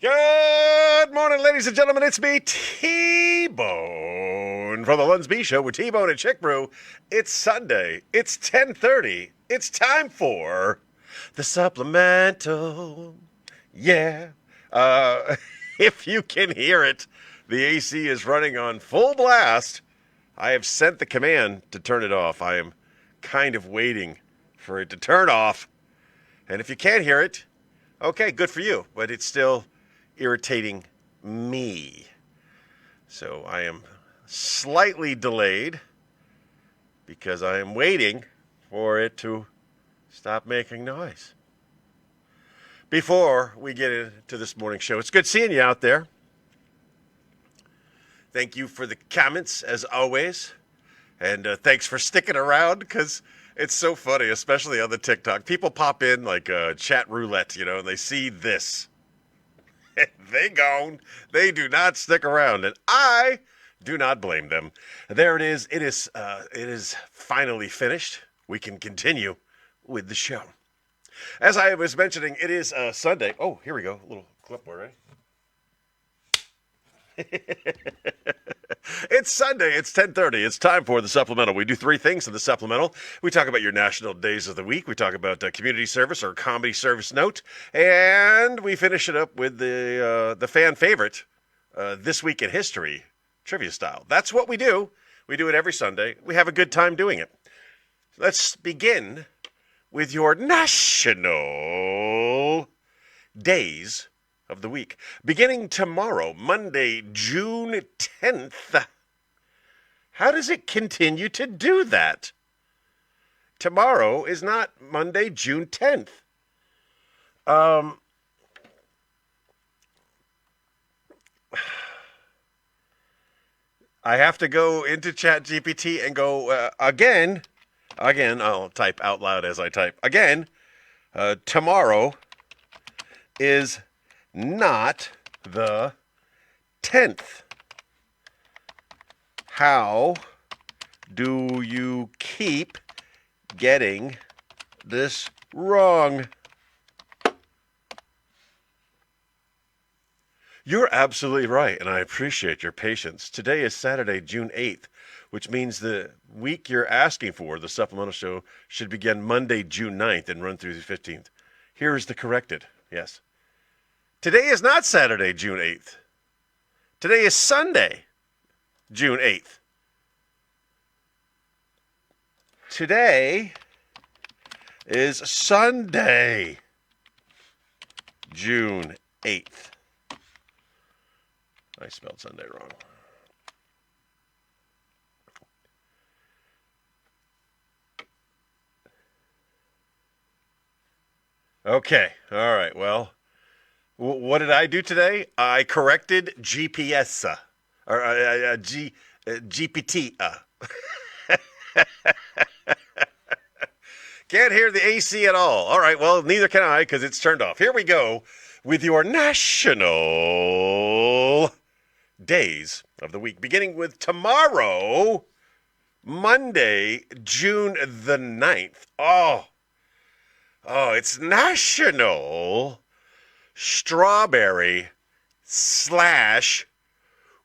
Good morning, ladies and gentlemen. It's me, T-Bone, from the Lunsby Show with T-Bone and Chick Brew. It's Sunday. It's 10:30. It's time for the Supplemental. Yeah. Uh, if you can hear it, the AC is running on full blast. I have sent the command to turn it off. I am kind of waiting for it to turn off. And if you can't hear it, okay, good for you. But it's still irritating me. So I am slightly delayed because I am waiting for it to stop making noise. Before we get into this morning's show, it's good seeing you out there. Thank you for the comments, as always. And thanks for sticking around, because it's so funny, especially on the TikTok. People pop in like chat roulette, and they see this. They gone. They do not stick around, and I do not blame them. There it is. It is finally finished. We can continue with the show. As I was mentioning, it is Sunday. Oh, here we go. A little clipboard, right? It's Sunday. It's 10:30. It's time for the Supplemental. We do three things in the Supplemental. We talk about your national days of the week. We talk about community service or comedy service note. And we finish it up with the fan favorite, This Week in History, trivia style. That's what we do. We do it every Sunday. We have a good time doing it. Let's begin with your national days of the week. Beginning tomorrow, Monday, June 10th. How does it continue to do that? Tomorrow is not Monday, June 10th. I have to go into ChatGPT and go again. I'll type out loud as I type. Again, tomorrow is not the 10th. How do you keep getting this wrong? You're absolutely right, and I appreciate your patience. Today is Saturday, June 8th, which means the week you're asking for, the Supplemental Show, should begin Monday, June 9th and run through the 15th. Here is the corrected, yes. Today is not Saturday, June 8th. Today is Sunday, June 8th. Today is Sunday, June 8th. I spelled Sunday wrong. Okay, all right, well. What did I do today? I corrected GPS, or GPT. Can't hear the AC at all. All right, well, neither can I because it's turned off. Here we go with your national days of the week, beginning with tomorrow, Monday, June the 9th. Oh, it's National Strawberry /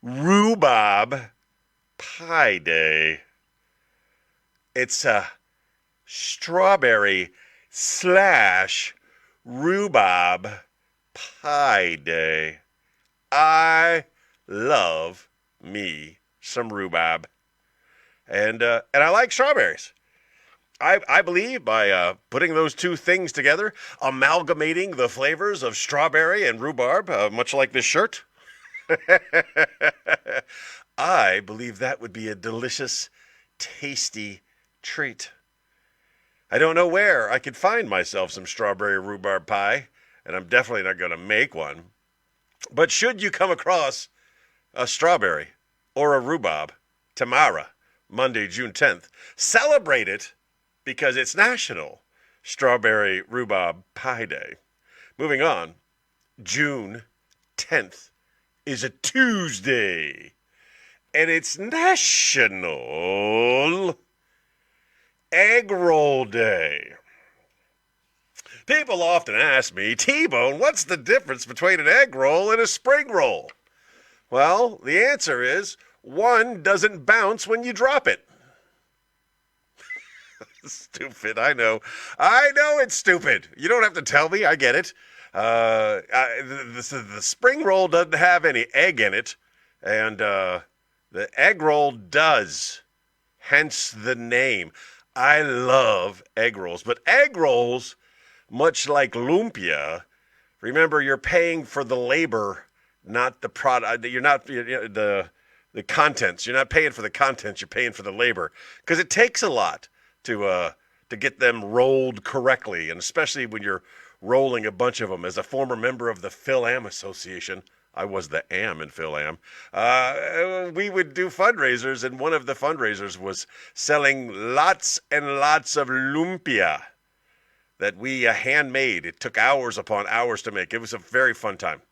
Rhubarb Pie Day. It's a strawberry / rhubarb pie day. I love me some rhubarb. And I like strawberries. I believe by putting those two things together, amalgamating the flavors of strawberry and rhubarb, much like this shirt, I believe that would be a delicious, tasty treat. I don't know where I could find myself some strawberry rhubarb pie, and I'm definitely not going to make one. But should you come across a strawberry or a rhubarb tomorrow, Monday, June 10th, celebrate it because it's National Strawberry Rhubarb Pie Day. Moving on, June 10th is a Tuesday, and it's National Egg Roll Day. People often ask me, T-Bone, what's the difference between an egg roll and a spring roll? Well, the answer is one doesn't bounce when you drop it. Stupid, I know. I know it's stupid. You don't have to tell me. I get it. The spring roll doesn't have any egg in it, and the egg roll does. Hence the name. I love egg rolls, but egg rolls, much like lumpia, remember you're paying for the labor, not the product. You're not the contents. You're not paying for the contents. You're paying for the labor because it takes a lot to get them rolled correctly, and especially when you're rolling a bunch of them. As a former member of the Phil Am Association, I was the am in Phil Am. We would do fundraisers, and one of the fundraisers was selling lots and lots of lumpia that we handmade. It took hours upon hours to make. It was a very fun time.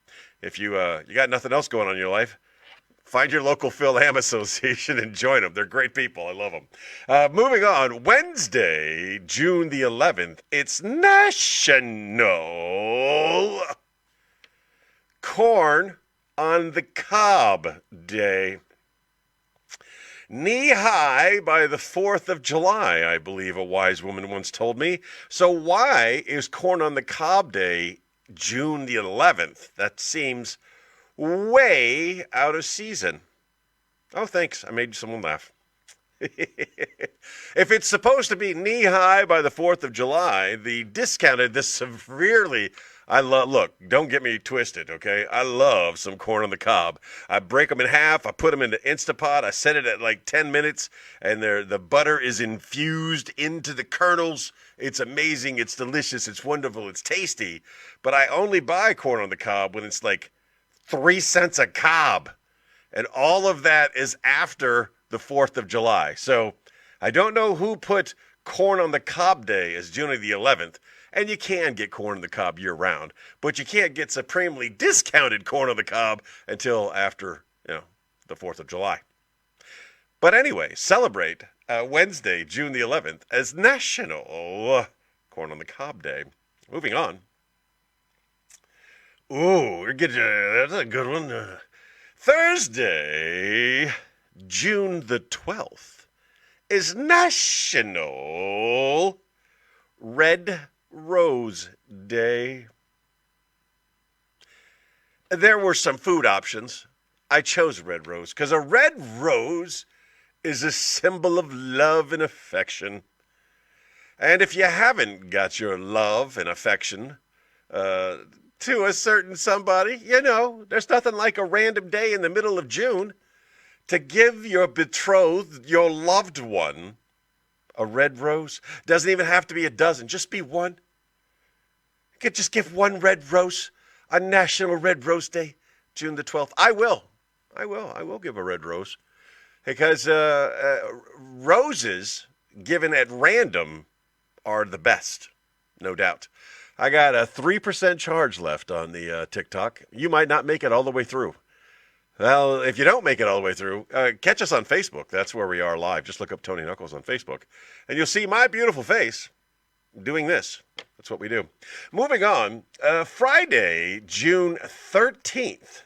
If you got nothing else going on in your life, find your local Phil Am Association and join them. They're great people. I love them. Moving on, Wednesday, June the 11th, it's National Corn on the Cob Day. Knee high by the 4th of July, I believe a wise woman once told me. So why is Corn on the Cob Day June the 11th? That seems way out of season. Oh, thanks. I made someone laugh. If it's supposed to be knee high by the 4th of July, the discounted this severely. Look, don't get me twisted, okay? I love some corn on the cob. I break them in half. I put them into Instapot. I set it at like 10 minutes, and the butter is infused into the kernels. It's amazing. It's delicious. It's wonderful. It's tasty. But I only buy corn on the cob when it's like 3 cents a cob. And all of that is after the 4th of July. So I don't know who put Corn on the Cob Day as June the 11th. And you can get corn on the cob year round, but you can't get supremely discounted corn on the cob until after, the 4th of July. But anyway, celebrate Wednesday, June the 11th as National Corn on the Cob Day. Moving on. Ooh, that's a good one. Thursday, June the 12th is National Red Rose Day. There were some food options. I chose red rose because a red rose is a symbol of love and affection. And if you haven't got your love and affection to a certain somebody, there's nothing like a random day in the middle of June to give your betrothed, your loved one, a red rose. Doesn't even have to be a dozen. Just be one. You could just give one red rose on National Red Rose Day, June the 12th. I will give a red rose. Because roses given at random are the best, no doubt. I got a 3% charge left on the TikTok. You might not make it all the way through. Well, if you don't make it all the way through, catch us on Facebook. That's where we are live. Just look up Tony Knuckles on Facebook, and you'll see my beautiful face doing this. That's what we do. Moving on, Friday, June 13th.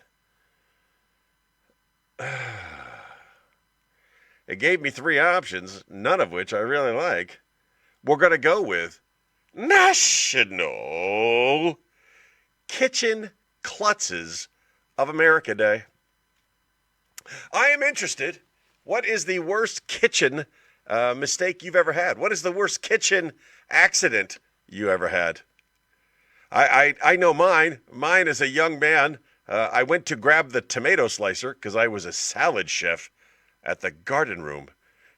It gave me 3 options, none of which I really like. We're going to go with National Kitchen Klutzes of America Day. I am interested. What is the worst kitchen mistake you've ever had? What is the worst kitchen accident you ever had? I know mine. Mine as a young man, I went to grab the tomato slicer because I was a salad chef at the Garden Room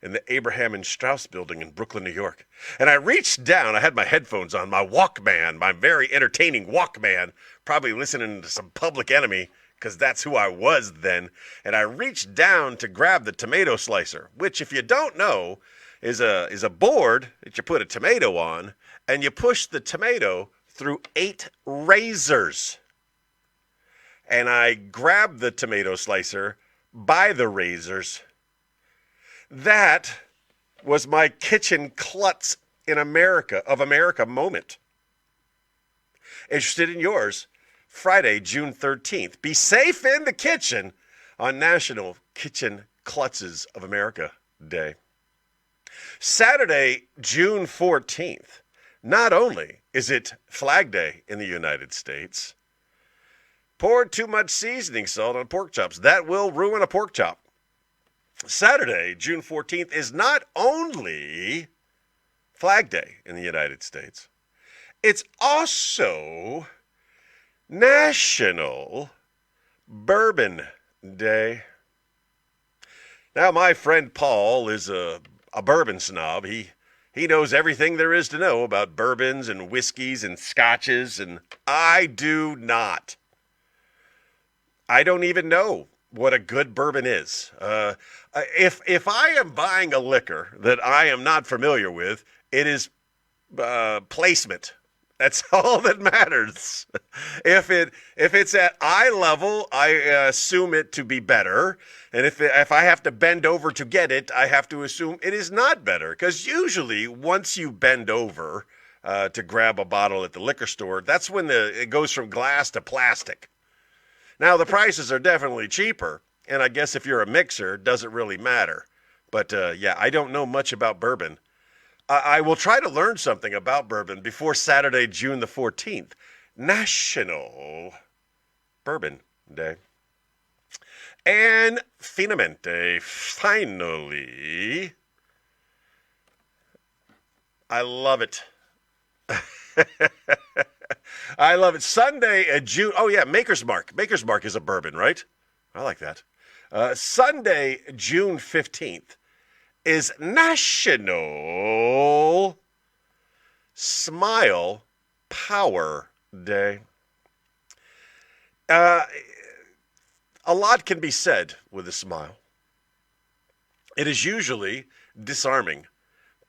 in the Abraham and Strauss building in Brooklyn, New York. And I reached down. I had my headphones on, my Walkman, my very entertaining Walkman, probably listening to some Public Enemy, because that's who I was then. And I reached down to grab the tomato slicer, which, if you don't know, is a board that you put a tomato on, and you push the tomato through 8 razors. And I grabbed the tomato slicer by the razors. That was my kitchen klutz of America moment. Interested in yours? Friday, June 13th. Be safe in the kitchen on National Kitchen Klutzes of America Day. Saturday, June 14th. Not only is it Flag Day in the United States, poured too much seasoning salt on pork chops. That will ruin a pork chop. Saturday, June 14th, is not only Flag Day in the United States, it's also National Bourbon Day. Now, my friend Paul is a bourbon snob. He knows everything there is to know about bourbons and whiskeys and scotches, and I do not. I don't even know what a good bourbon is. If I am buying a liquor that I am not familiar with, it is placement. That's all that matters. If it's at eye level, I assume it to be better, and if I have to bend over to get it, I have to assume it is not better. Because usually, once you bend over to grab a bottle at the liquor store, that's when it goes from glass to plastic. Now the prices are definitely cheaper, and I guess if you're a mixer, it doesn't really matter. But yeah, I don't know much about bourbon. I will try to learn something about bourbon before Saturday, June the 14th, National Bourbon Day. And finalmente, finally, I love it. I love it. Sunday, June, oh yeah, Maker's Mark. Maker's Mark is a bourbon, right? I like that. Sunday, June 15th. Is National Smile Power Day. A lot can be said with a smile. It is usually disarming,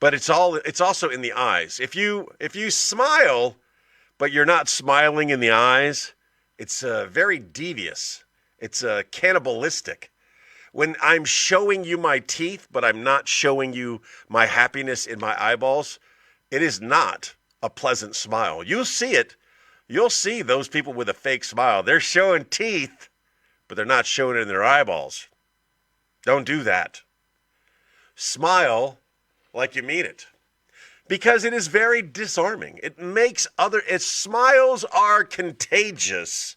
but it's also in the eyes. If you smile, but you're not smiling in the eyes, it's very devious. It's cannibalistic. When I'm showing you my teeth, but I'm not showing you my happiness in my eyeballs, it is not a pleasant smile. You'll see it. You'll see those people with a fake smile. They're showing teeth, but they're not showing it in their eyeballs. Don't do that. Smile like you mean it. Because it is very disarming. Smiles are contagious.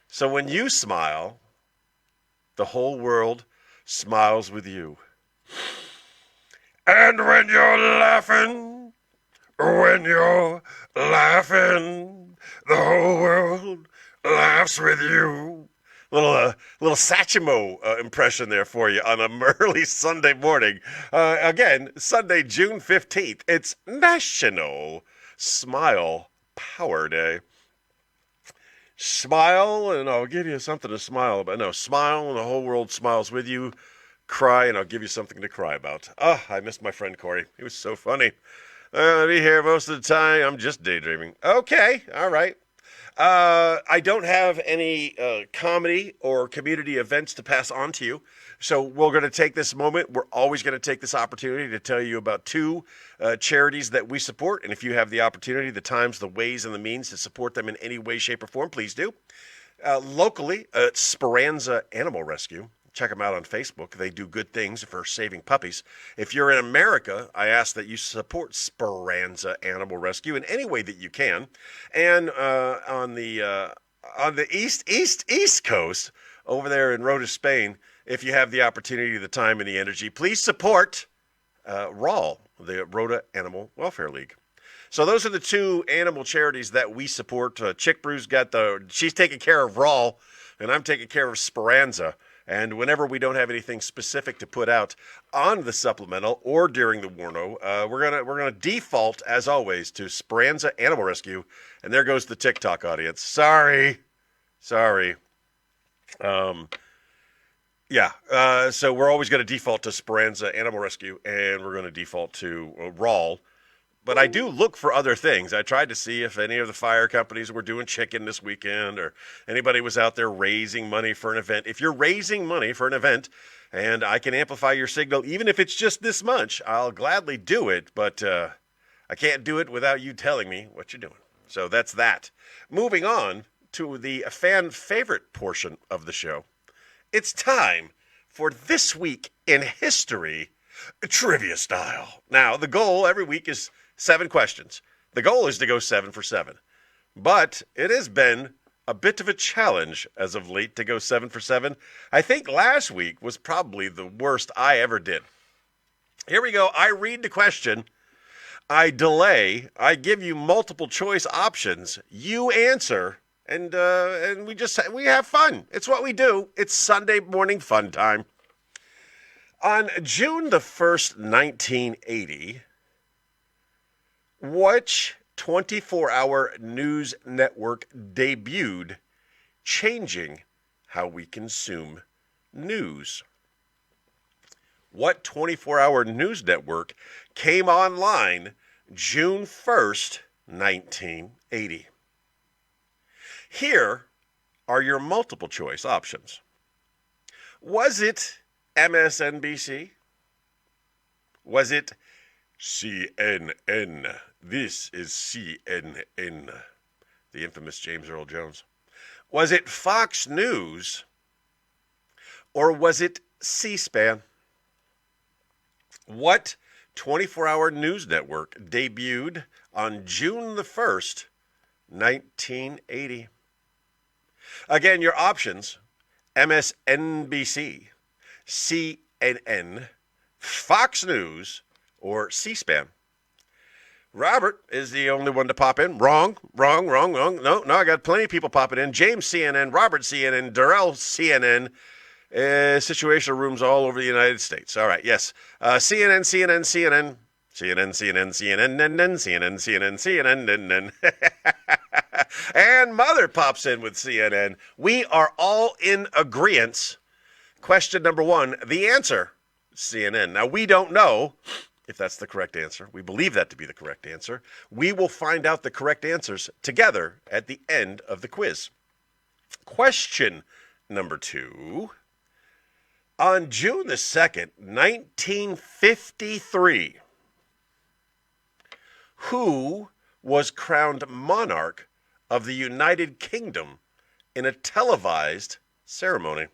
So when you smile, the whole world smiles with you. And when you're laughing, the whole world laughs with you. Little Satchmo impression there for you on an early Sunday morning. Again, Sunday, June 15th. It's National Smile Power Day. Smile, and I'll give you something to smile about. No, smile, and the whole world smiles with you. Cry, and I'll give you something to cry about. I missed my friend Corey. He was so funny. I'll be here most of the time. I'm just daydreaming. Okay, all right. I don't have any comedy or community events to pass on to you. So we're going to take this moment. We're always going to take this opportunity to tell you about two charities that we support. And if you have the opportunity, the times, the ways, and the means to support them in any way, shape, or form, please do. Locally, Speranza Animal Rescue. Check them out on Facebook. They do good things for saving puppies. If you're in America, I ask that you support Speranza Animal Rescue in any way that you can. And on the East Coast, over there in Rota, Spain, if you have the opportunity, the time, and the energy, please support RAL, the Rota Animal Welfare League. So those are the two animal charities that we support. Chick Brew's she's taking care of RAL, and I'm taking care of Speranza. And whenever we don't have anything specific to put out on the supplemental or during the Warno, we're gonna default, as always, to Speranza Animal Rescue. And there goes the TikTok audience. Sorry. So we're always going to default to Speranza Animal Rescue, and we're going to default to RAL. But I do look for other things. I tried to see if any of the fire companies were doing chicken this weekend or anybody was out there raising money for an event. If you're raising money for an event and I can amplify your signal, even if it's just this much, I'll gladly do it. But I can't do it without you telling me what you're doing. So that's that. Moving on to the fan favorite portion of the show. It's time for This Week in History trivia style. Now, the goal every week is 7 questions. The goal is to go 7 for 7. But it has been a bit of a challenge as of late to go 7 for 7. I think last week was probably the worst I ever did. Here we go. I read the question. I delay. I give you multiple choice options. You answer, and we have fun. It's what we do. It's Sunday morning fun time. On June the 1st, 1980, which 24-hour news network debuted, changing how we consume news? What 24-hour news network came online June 1st, 1980? Here are your multiple choice options. Was it MSNBC? Was it CNN? This is CNN. The infamous James Earl Jones. Was it Fox News? Or was it C-SPAN? What 24-hour news network debuted on June the 1st, 1980? Again, your options: MSNBC, CNN, Fox News, or C-SPAN. Robert is the only one to pop in. Wrong. No, I got plenty of people popping in. James CNN, Robert CNN, Darrell CNN, situational rooms all over the United States. All right, yes. CNN, CNN, CNN, CNN, CNN, CNN, CNN. And Mother pops in with CNN. We are all in agreement. Question number 1, the answer, CNN. Now, we don't know if that's the correct answer. We believe that to be the correct answer. We will find out the correct answers together at the end of the quiz. Question number 2. On June the 2nd, 1953, who was crowned monarch of the United Kingdom in a televised ceremony?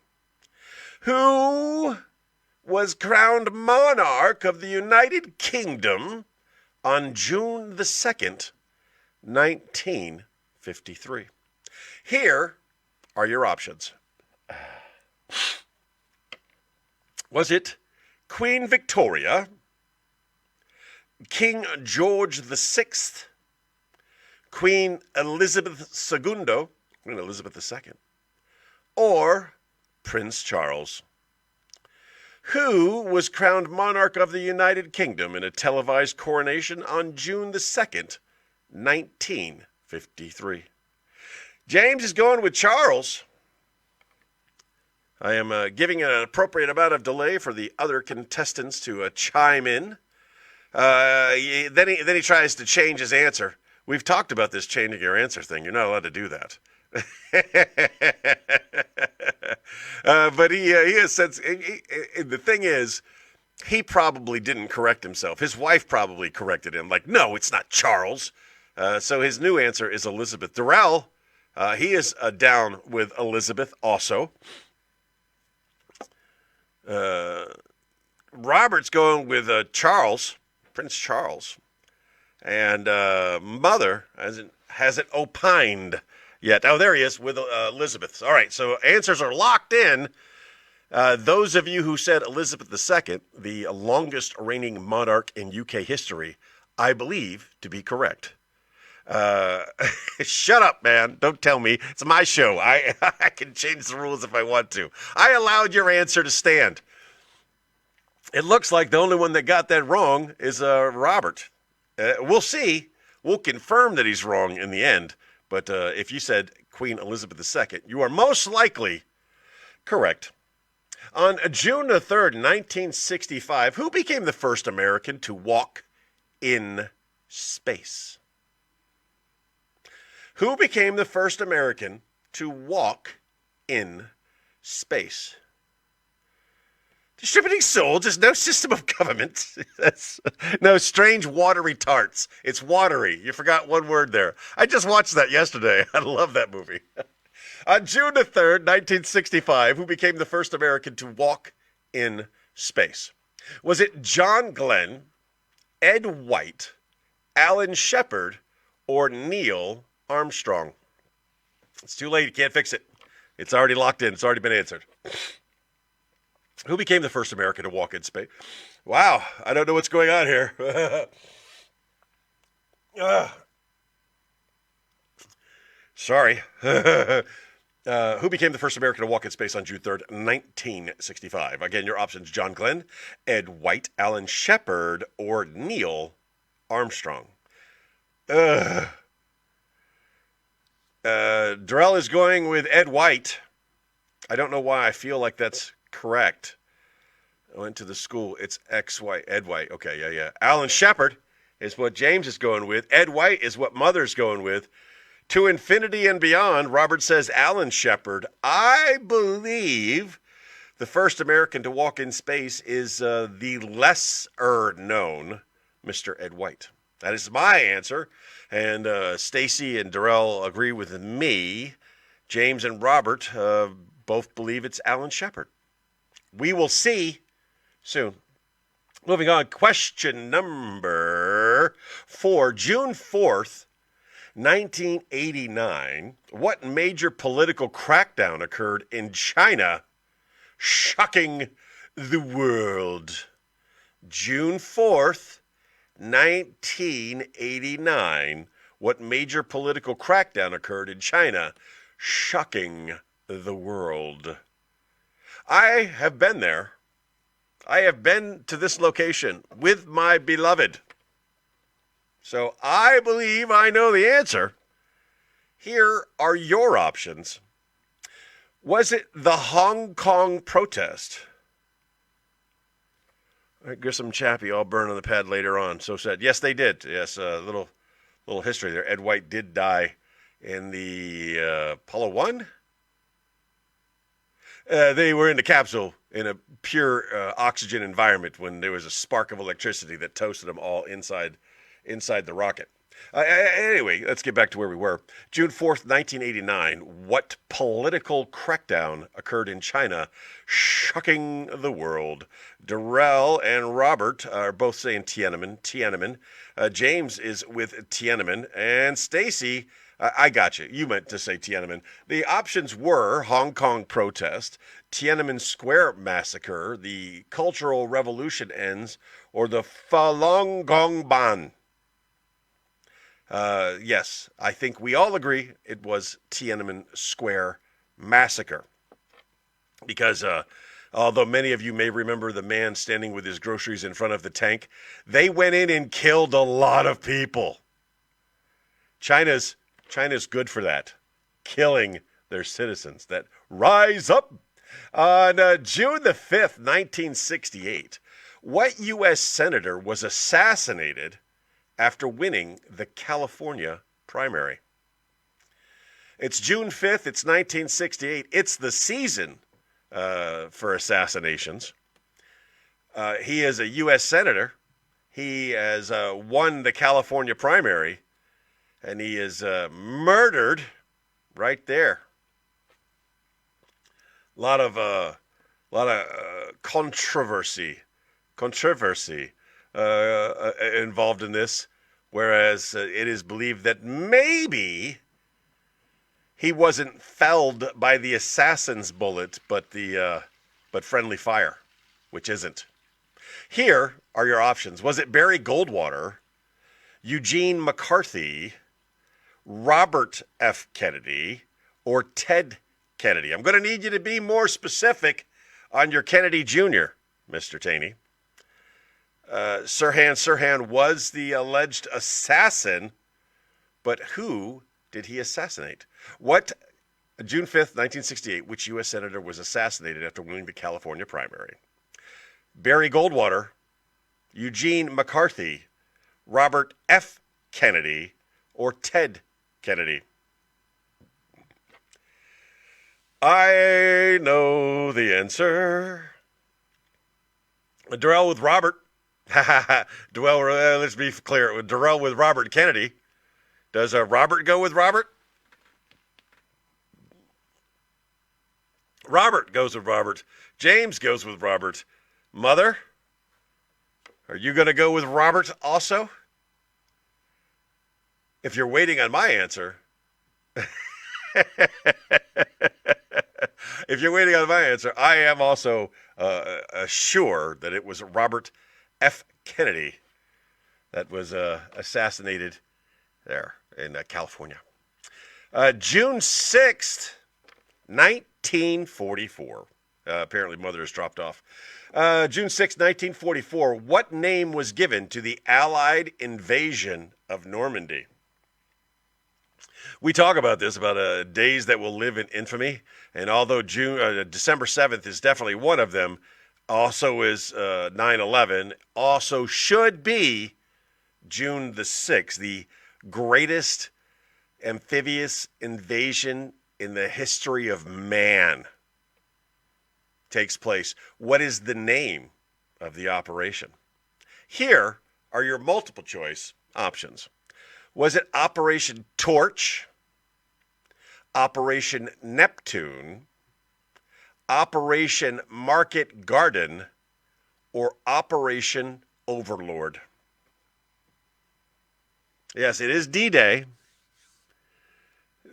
Who was crowned monarch of the United Kingdom on June the 2nd, 1953? Here are your options. Was it Queen Victoria, King George VI, Queen Elizabeth II, Queen Elizabeth II, or Prince Charles? Who was crowned monarch of the United Kingdom in a televised coronation on June the 2nd, 1953? James is going with Charles. I am giving an appropriate amount of delay for the other contestants to chime in. Then he tries to change his answer. We've talked about this changing your answer thing. You're not allowed to do that. But he has sense. The thing is, he probably didn't correct himself. His wife probably corrected him. Like, no, it's not Charles. So his new answer is Elizabeth. Darrell, he is down with Elizabeth also. Robert's going with Charles, Prince Charles, and Mother hasn't opined yet. Oh, there he is with Elizabeth. All right, so answers are locked in. Those of you who said Elizabeth II, the longest reigning monarch in UK history, I believe to be correct. Shut up, man. Don't tell me. It's my show. I can change the rules if I want to. I allowed your answer to stand. It looks like the only one that got that wrong is Robert. We'll see. We'll confirm that he's wrong in the end. But if you said Queen Elizabeth II, you are most likely correct. On June the 3rd, 1965, who became the first American to walk in space? Who became the first American to walk in space? Distributing soldiers, no system of government. No strange watery tarts. It's watery. You forgot one word there. I just watched that yesterday. I love that movie. On June the 3rd, 1965, who became the first American to walk in space? Was it John Glenn, Ed White, Alan Shepard, or Neil Armstrong? It's too late. You can't fix it. It's already locked in. It's already been answered. Who became the first American to walk in space? Wow, I don't know what's going on here. Sorry. Who became the first American to walk in space on June 3rd, 1965? Again, your options: John Glenn, Ed White, Alan Shepard, or Neil Armstrong. Darrell is going with Ed White. I don't know why I feel like that's correct. I went to the school. It's XY, Ed White. Okay, yeah. Alan Shepard is what James is going with. Ed White is what Mother's going with. To infinity and beyond, Robert says Alan Shepard. I believe the first American to walk in space is the lesser known Mr. Ed White. That is my answer. And Stacy and Darrell agree with me. James and Robert both believe it's Alan Shepard. We will see soon. Moving on, question number 4. June 4th, 1989. What major political crackdown occurred in China, shocking the world? June 4th, 1989. What major political crackdown occurred in China, shocking the world? I have been there. I have been to this location with my beloved. So I believe I know the answer. Here are your options. Was it the Hong Kong protest? Grissom Chappie all burned on the pad later on. So said. Yes, they did. Yes, little history there. Ed White did die in the Apollo 1. They were in the capsule in a pure oxygen environment when there was a spark of electricity that toasted them all inside the rocket. Anyway, let's get back to where we were. June 4th, 1989. What political crackdown occurred in China, shocking the world? Darrell and Robert are both saying Tiananmen. James is with Tiananmen. And Stacy, I got you. You meant to say Tiananmen. The options were Hong Kong protest, Tiananmen Square massacre, the Cultural Revolution ends, or the Falun Gong Ban. Yes, I think we all agree it was Tiananmen Square massacre. Because although many of you may remember the man standing with his groceries in front of the tank, they went in and killed a lot of people. China's good for that, killing their citizens that rise up. On June the 5th, 1968, what U.S. senator was assassinated after winning the California primary? It's June 5th, it's 1968. It's the season for assassinations. He is a U.S. senator. He has won the California primary, and he is murdered right there. A lot of controversy involved in this, whereas it is believed that maybe he wasn't felled by the assassin's bullet, but friendly fire, which isn't. Here are your options. Was it Barry Goldwater, Eugene McCarthy, Robert F. Kennedy, or Ted Kennedy? I'm going to need you to be more specific on your Kennedy Jr., Mr. Taney. Sirhan was the alleged assassin, but who did he assassinate? June 5th, 1968, which U.S. senator was assassinated after winning the California primary? Barry Goldwater, Eugene McCarthy, Robert F. Kennedy, or Ted Kennedy? I know the answer. Durrell with Robert. Let's be clear. Durrell with Robert Kennedy. Does Robert go with Robert? Robert goes with Robert. James goes with Robert. Mother, are you going to go with Robert also? If you're waiting on my answer, if you're waiting on my answer, I am also sure that it was Robert F. Kennedy that was assassinated there in California. June 6th, 1944. Apparently, Mother has dropped off. June 6, 1944. What name was given to the Allied invasion of Normandy? We talk about this, about days that will live in infamy. And although December 7th is definitely one of them, also is 9/11, also should be June the 6th, the greatest amphibious invasion in the history of man takes place. What is the name of the operation? Here are your multiple choice options. Was it Operation Torch, Operation Neptune, Operation Market Garden, or Operation Overlord? Yes, it is D-Day.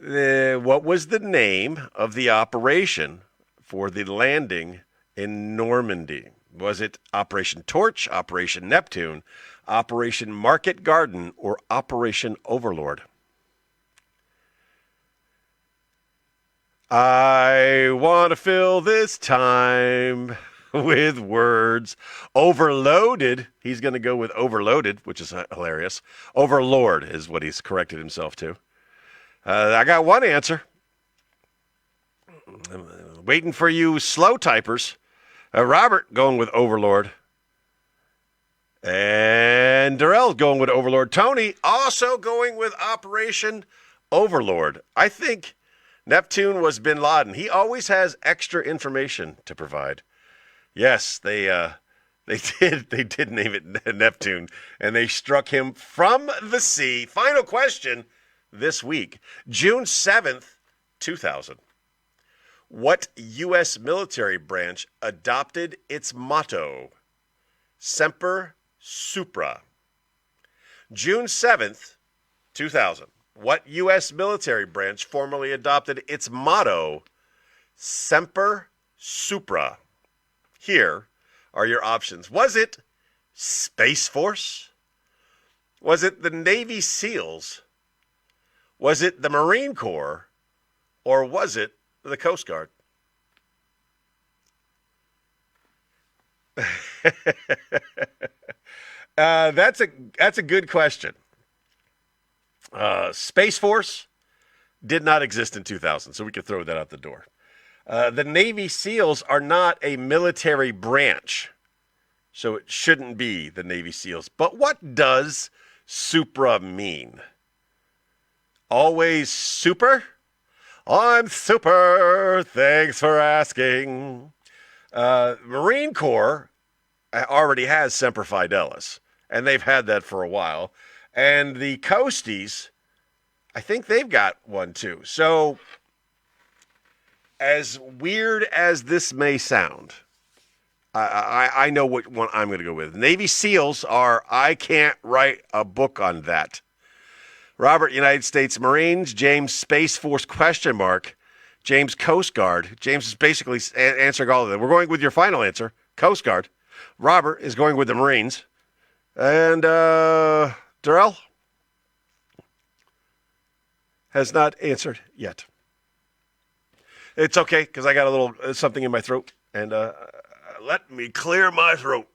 What was the name of the operation for the landing in Normandy? Was it Operation Torch, Operation Neptune, Operation Market Garden, or Operation Overlord? I want to fill this time with words. Overloaded. He's going to go with overloaded, which is hilarious. Overlord is what he's corrected himself to. I got one answer. I'm waiting for you slow typers. Robert going with Overlord. And Durrell going with Overlord. Tony also going with Operation Overlord. I think Neptune was bin Laden. He always has extra information to provide. Yes, they did name it Neptune, and they struck him from the sea. Final question this week. June 7th, 2000. What U.S. military branch adopted its motto, Semper Supra? June 7th, 2000. What U.S. military branch formally adopted its motto, Semper Supra? Here are your options. Was it Space Force? Was it the Navy SEALs? Was it the Marine Corps? Or was it the Coast Guard? That's a good question. Space Force did not exist in 2000, so we could throw that out the door. The Navy SEALs are not a military branch, so it shouldn't be the Navy SEALs. But what does Supra mean? Always super? I'm super. Thanks for asking. Marine Corps already has Semper Fidelis, and they've had that for a while. And the Coasties, I think they've got one too. So, as weird as this may sound, I know what one I'm going to go with. Navy SEALs are, I can't write a book on that. Robert, United States Marines. James, Space Force, question mark. James, Coast Guard. James is basically answering all of them. We're going with your final answer, Coast Guard. Robert is going with the Marines. And Durrell has not answered yet. It's okay, because I got a little something in my throat. And let me clear my throat.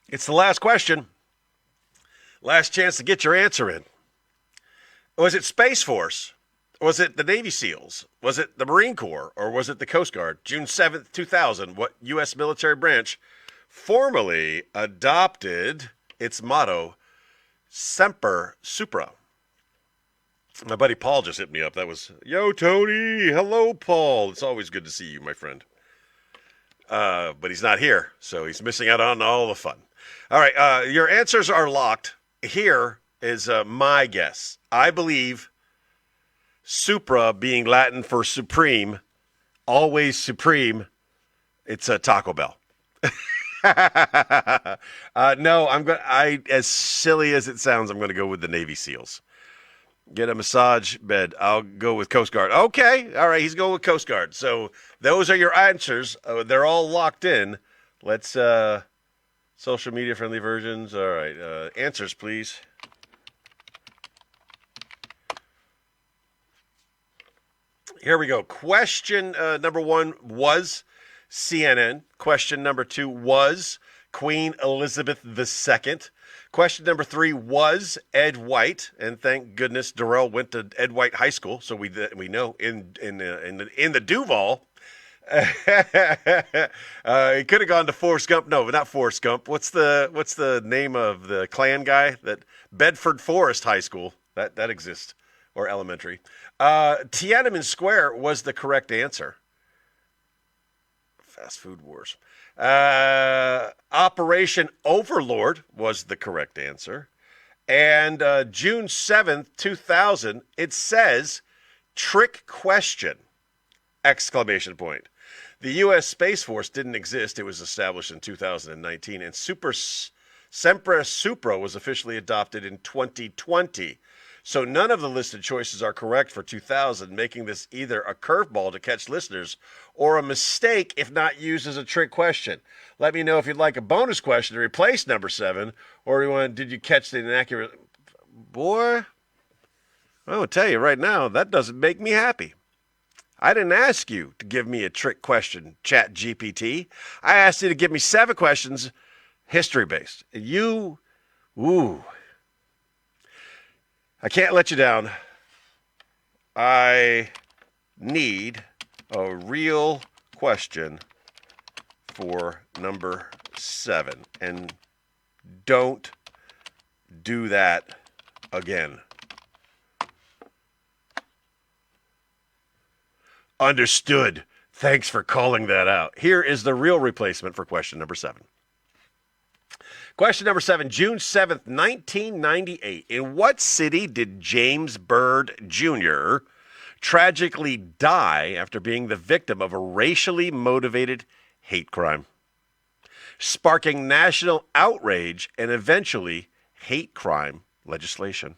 It's the last question. Last chance to get your answer in. Was it Space Force? Was it the Navy SEALs? Was it the Marine Corps? Or was it the Coast Guard? June 7th, 2000, what U.S. military branch formally adopted its motto, Semper Supra? My buddy Paul just hit me up. That was, yo, Tony. Hello, Paul. It's always good to see you, my friend. But he's not here, so he's missing out on all the fun. All right, your answers are locked. Here is my guess. I believe supra being Latin for supreme, always supreme. It's a Taco Bell. No, as silly as it sounds, I'm going to go with the Navy SEALs. Get a massage bed. I'll go with Coast Guard. Okay. All right. He's going with Coast Guard. So those are your answers. They're all locked in. Let's, social media friendly versions. All right. Answers, please. Here we go. Question number 1 was CNN. Question number 2 was Queen Elizabeth II. Question number 3 was Ed White, and thank goodness Darrell went to Ed White High School, so we know in the Duval. He could have gone to Forrest Gump. No, not Forrest Gump. What's the name of the Klan guy? That Bedford Forest High School that exists, or elementary. Tiananmen Square was the correct answer. Fast Food Wars. Operation Overlord was the correct answer. And June 7th, 2000, it says, trick question, exclamation point. The U.S. Space Force didn't exist. It was established in 2019. And Sempre Supra was officially adopted in 2020. So none of the listed choices are correct for 2000, making this either a curveball to catch listeners or a mistake if not used as a trick question. Let me know if you'd like a bonus question to replace number 7, or did you catch the inaccurate? Boy, I will tell you right now, that doesn't make me happy. I didn't ask you to give me a trick question, Chat GPT. I asked you to give me 7 questions, history-based. I can't let you down. I need a real question for number 7. And don't do that again. Understood. Thanks for calling that out. Here is the real replacement for question number 7. Question number 7, June 7th, 1998. In what city did James Byrd Jr. tragically die after being the victim of a racially motivated hate crime, sparking national outrage and eventually hate crime legislation?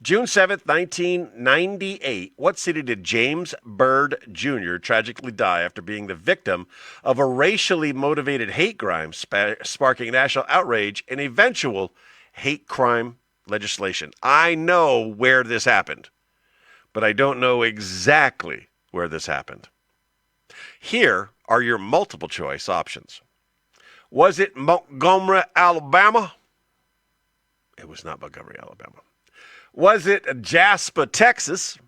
June 7th, 1998, what city did James Byrd Jr. tragically die after being the victim of a racially motivated hate crime, sparking national outrage and eventual hate crime legislation? I know where this happened, but I don't know exactly where this happened. Here are your multiple choice options. Was it Montgomery, Alabama? It was not Montgomery, Alabama. Was it Jasper, Texas?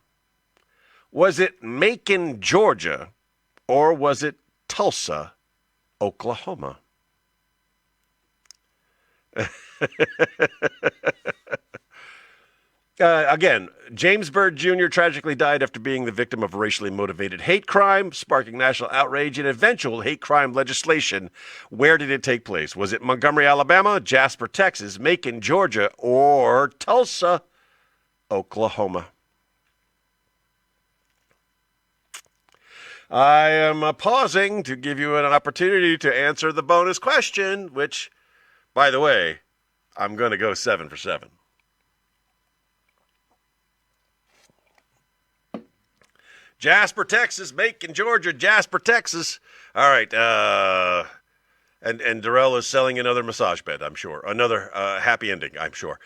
Was it Macon, Georgia? Or was it Tulsa, Oklahoma? Again, James Byrd Jr. tragically died after being the victim of a racially motivated hate crime, sparking national outrage and eventual hate crime legislation. Where did it take place? Was it Montgomery, Alabama, Jasper, Texas, Macon, Georgia, or Tulsa, Oklahoma? I am pausing to give you an opportunity to answer the bonus question, which, by the way, I'm going to go 7 for 7. Jasper, Texas, Macon, Georgia, Jasper, Texas. All right. And Darrell is selling another massage bed, I'm sure. Another happy ending, I'm sure.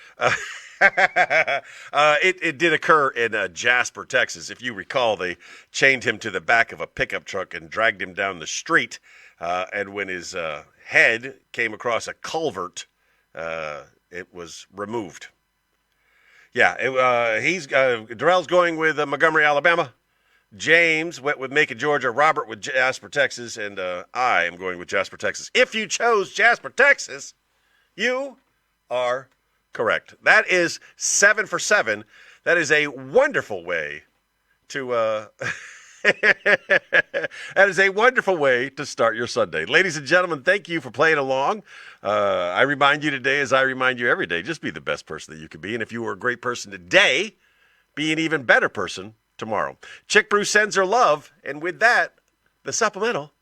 It did occur in Jasper, Texas. If you recall, they chained him to the back of a pickup truck and dragged him down the street. And when his head came across a culvert, it was removed. Yeah, Darrell's going with Montgomery, Alabama. James went with Macon, Georgia. Robert with Jasper, Texas. And I am going with Jasper, Texas. If you chose Jasper, Texas, you are correct. That is 7 for 7. That is a wonderful way to That is a wonderful way to start your Sunday. Ladies and gentlemen, thank you for playing along. I remind you today, as I remind you every day, just be the best person that you can be. And if you were a great person today, be an even better person tomorrow. Chick Brew sends her love. And with that, the supplemental